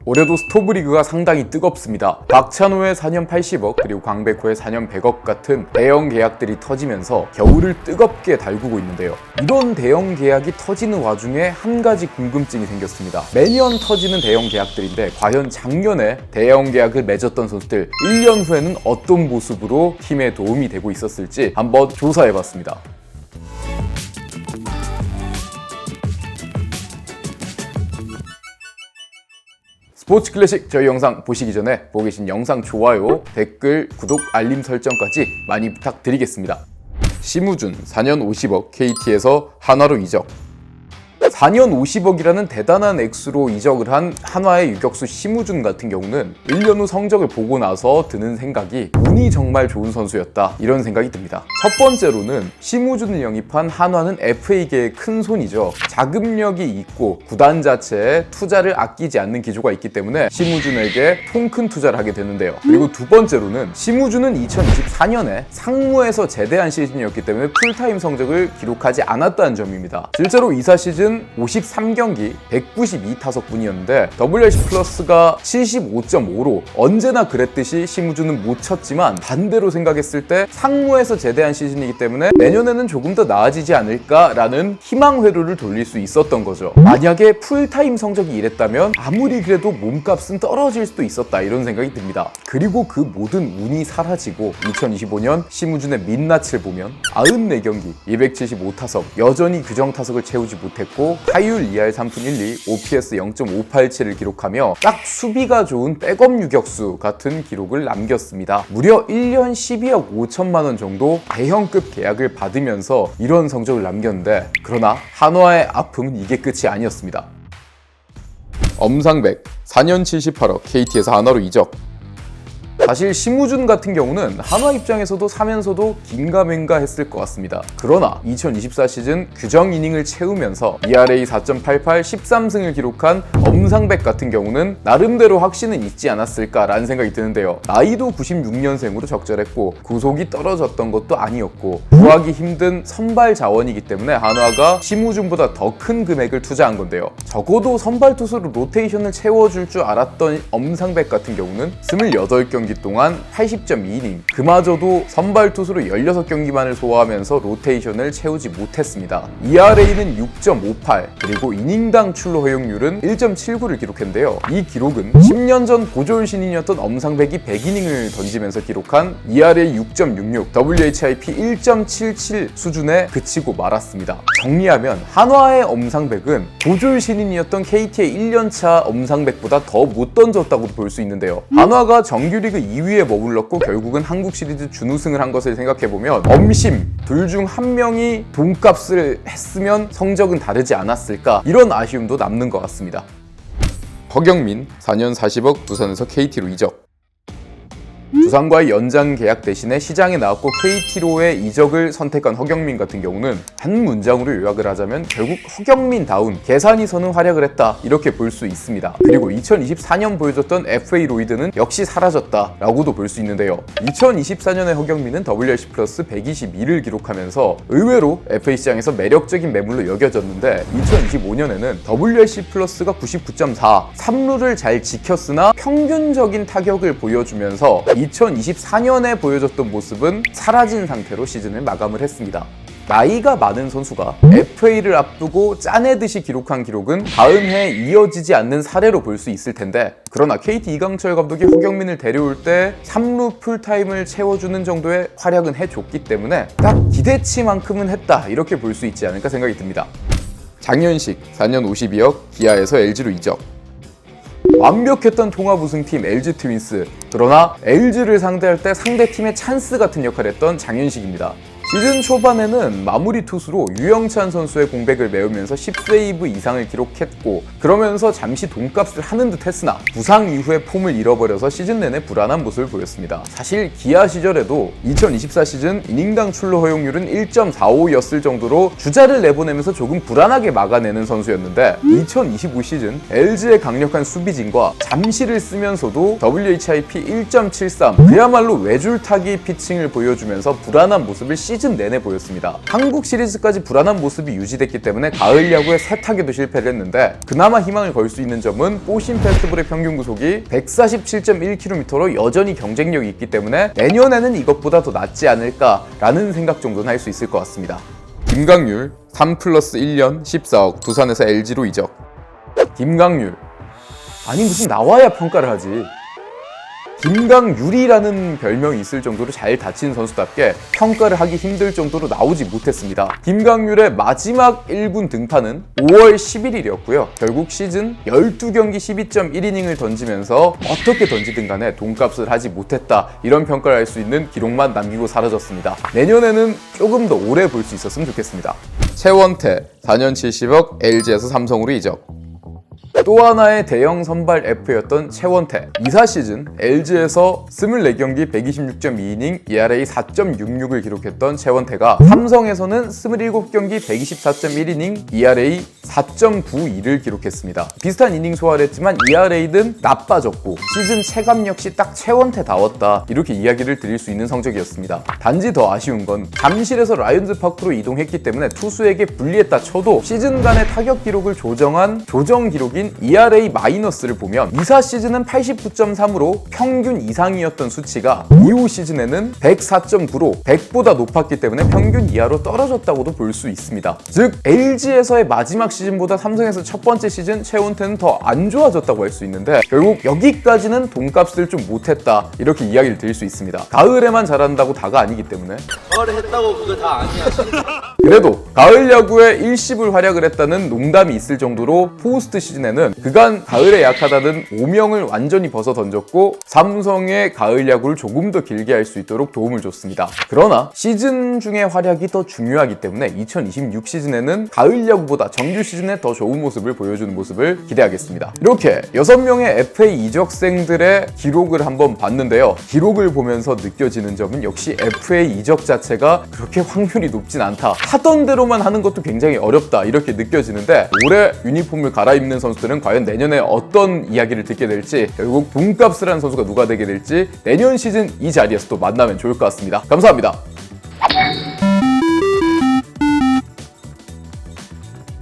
올해도 스토브리그가 상당히 뜨겁습니다. 박찬호의 4년 80억 그리고 광백호의 4년 100억 같은 대형 계약들이 터지면서 겨울을 뜨겁게 달구고 있는데요. 이런 대형 계약이 터지는 와중에 한 가지 궁금증이 생겼습니다. 매년 터지는 대형 계약들인데 과연 작년에 대형 계약을 맺었던 선수들 1년 후에는 어떤 모습으로 팀에 도움이 되고 있었을지 한번 조사해봤습니다. 스포츠 클래식 저희 영상 보시기 전에 보고 계신 영상 좋아요, 댓글, 구독, 알림 설정까지 많이 부탁드리겠습니다. 심우준 4년 50억 KT에서 한화로 이적. 4년 50억이라는 대단한 액수로 이적을 한 한화의 유격수 심우준 같은 경우는 1년 후 성적을 보고 나서 드는 생각이 운이 정말 좋은 선수였다 이런 생각이 듭니다. 첫 번째로는 심우준을 영입한 한화는 FA계의 큰 손이죠. 자금력이 있고 구단 자체에 투자를 아끼지 않는 기조가 있기 때문에 심우준에게 통 큰 투자를 하게 되는데요. 그리고 두 번째로는 심우준은 2024년에 상무에서 제대한 시즌이었기 때문에 풀타임 성적을 기록하지 않았다는 점입니다. 실제로 이사 시즌 53경기 192타석뿐이었는데 WRC 플러스가 75.5로 언제나 그랬듯이 심우준은 못 쳤지만 반대로 생각했을 때 상무에서 제대한 시즌이기 때문에 내년에는 조금 더 나아지지 않을까라는 희망 회로를 돌릴 수 있었던 거죠. 만약에 풀타임 성적이 이랬다면 아무리 그래도 몸값은 떨어질 수도 있었다 이런 생각이 듭니다. 그리고 그 모든 운이 사라지고 2025년 심우준의 민낯을 보면 94경기 275타석 여전히 규정 타석을 채우지 못했고 타율 2할 3푼 1리, OPS 0.587을 기록하며 딱 수비가 좋은 백업 유격수 같은 기록을 남겼습니다. 무려 1년 12억 5천만 원 정도 대형급 계약을 받으면서 이런 성적을 남겼는데 그러나 한화의 아픔은 이게 끝이 아니었습니다. 엄상백 4년 78억 KT에서 한화로 이적. 사실 심우준 같은 경우는 한화 입장에서도 사면서도 긴가민가 했을 것 같습니다. 그러나 2024 시즌 규정 이닝을 채우면서 ERA 4.88 13승을 기록한 엄상백 같은 경우는 나름대로 확신은 있지 않았을까라는 생각이 드는데요. 나이도 96년생으로 적절했고 구속이 떨어졌던 것도 아니었고 구하기 힘든 선발 자원이기 때문에 한화가 심우준보다 더 큰 금액을 투자한 건데요. 적어도 선발 투수로 로테이션을 채워줄 줄 알았던 엄상백 같은 경우는 28경기 동안 80.2이닝 그마저도 선발 투수로 16경기만을 소화하면서 로테이션을 채우지 못했습니다. ERA는 6.58 그리고 이닝당 출루 허용률은 1.79를 기록했는데요. 이 기록은 10년 전 고졸 신인이었던 엄상백이 100이닝을 던지면서 기록한 ERA 6.66 WHIP 1.77 수준에 그치고 말았습니다. 정리하면 한화의 엄상백은 고졸 신인이었던 KT의 1년차 엄상백보다 더 못 던졌다고 볼 수 있는데요. 한화가 정규리그 2위에 머물렀고 결국은 한국 시리즈 준우승을 한 것을 생각해보면 엄심 둘 중 한 명이 돈값을 했으면 성적은 다르지 않았을까 이런 아쉬움도 남는 것 같습니다. 허경민 4년 40억 두산에서 KT로 이적. 두산과의 연장 계약 대신에 시장에 나왔고 KT로의 이적을 선택한 허경민 같은 경우는 한 문장으로 요약을 하자면 결국 허경민다운 계산이 서는 활약을 했다 이렇게 볼 수 있습니다. 그리고 2024년 보여줬던 FA 로이드는 역시 사라졌다라고도 볼 수 있는데요. 2024년의 허경민은 WRC 플러스 122를 기록하면서 의외로 FA 시장에서 매력적인 매물로 여겨졌는데 2025년에는 WRC 플러스가 99.4 3루를 잘 지켰으나 평균적인 타격을 보여주면서 2024년에 보여줬던 모습은 사라진 상태로 시즌을 마감을 했습니다. 나이가 많은 선수가 FA를 앞두고 짜내듯이 기록한 기록은 다음 해에 이어지지 않는 사례로 볼 수 있을 텐데 그러나 KT 이강철 감독이 허경민을 데려올 때 3루 풀타임을 채워주는 정도의 활약은 해줬기 때문에 딱 기대치만큼은 했다 이렇게 볼 수 있지 않을까 생각이 듭니다. 장현식 4년 52억 기아에서 LG로 이적. 완벽했던 통합 우승팀 LG 트윈스 그러나 LG를 상대할 때 상대팀의 찬스 같은 역할을 했던 장현식입니다. 시즌 초반에는 마무리 투수로 유영찬 선수의 공백을 메우면서 10세이브 이상을 기록했고 그러면서 잠시 돈값을 하는 듯 했으나 부상 이후에 폼을 잃어버려서 시즌 내내 불안한 모습을 보였습니다. 사실 기아 시절에도 2024 시즌 이닝당 출루 허용률은 1.45였을 정도로 주자를 내보내면서 조금 불안하게 막아내는 선수였는데 2025 시즌 LG의 강력한 수비진과 잠시를 쓰면서도 WHIP 1.73 그야말로 외줄타기 피칭을 보여주면서 불안한 모습을 시즌 시즌 내내 보였습니다. 한국 시리즈까지 불안한 모습이 유지됐기 때문에 가을 야구에 세타기도 실패를 했는데 그나마 희망을 걸 수 있는 점은 포신 페스티벌의 평균 구속이 147.1km로 여전히 경쟁력이 있기 때문에 내년에는 이것보다 더 낫지 않을까라는 생각 정도는 할 수 있을 것 같습니다. 김강률 3+1년 14억 두산에서 LG로 이적. 김강률 아니 무슨 나와야 평가를 하지. 김강률이라는 별명이 있을 정도로 잘 다친 선수답게 평가를 하기 힘들 정도로 나오지 못했습니다. 김강률의 마지막 1군 등판은 5월 11일이었고요. 결국 시즌 12경기 12.1이닝을 던지면서 어떻게 던지든 간에 돈값을 하지 못했다, 이런 평가를 할 수 있는 기록만 남기고 사라졌습니다. 내년에는 조금 더 오래 볼 수 있었으면 좋겠습니다. 최원태 4년 70억 LG에서 삼성으로 이적. 또 하나의 대형 선발 F였던 최원태. 2사 시즌 LG에서 24경기 126.2이닝 ERA 4.66을 기록했던 최원태가 삼성에서는 27경기 124.1이닝 ERA 4.92를 기록했습니다. 비슷한 이닝 소화를 했지만 ERA는 나빠졌고 시즌 체감 역시 딱 최원태다웠다, 이렇게 이야기를 드릴 수 있는 성적이었습니다. 단지 더 아쉬운 건 잠실에서 라이온즈 파크로 이동했기 때문에 투수에게 불리했다 쳐도 시즌 간의 타격 기록을 조정한 조정 기록인 ERA 마이너스를 보면 2사 시즌은 89.3으로 평균 이상이었던 수치가 이후 시즌에는 104.9로 100보다 높았기 때문에 평균 이하로 떨어졌다고도 볼 수 있습니다. 즉 LG에서의 마지막 시즌보다 삼성에서 첫 번째 시즌 최원태는 더 안 좋아졌다고 할 수 있는데 결국 여기까지는 돈값을 좀 못했다, 이렇게 이야기를 드릴 수 있습니다. 가을에만 잘한다고 다가 아니기 때문에. 가을에 했다고 그거 다 아니야. 그래도 가을 야구에 일시불 활약을 했다는 농담이 있을 정도로 포스트 시즌에는 그간 가을에 약하다는 오명을 완전히 벗어 던졌고 삼성의 가을 야구를 조금 더 길게 할 수 있도록 도움을 줬습니다. 그러나 시즌 중의 활약이 더 중요하기 때문에 2026 시즌에는 가을 야구보다 정규 시즌에 더 좋은 모습을 보여주는 모습을 기대하겠습니다. 이렇게 6명의 FA 이적생들의 기록을 한번 봤는데요. 기록을 보면서 느껴지는 점은 역시 FA 이적 자체가 그렇게 확률이 높진 않다. 하던 대로만 하는 것도 굉장히 어렵다, 이렇게 느껴지는데 올해 유니폼을 갈아입는 선수들은 과연 내년에 어떤 이야기를 듣게 될지, 결국 돈값을 하는 선수가 누가 되게 될지 내년 시즌 이 자리에서 또 만나면 좋을 것 같습니다. 감사합니다.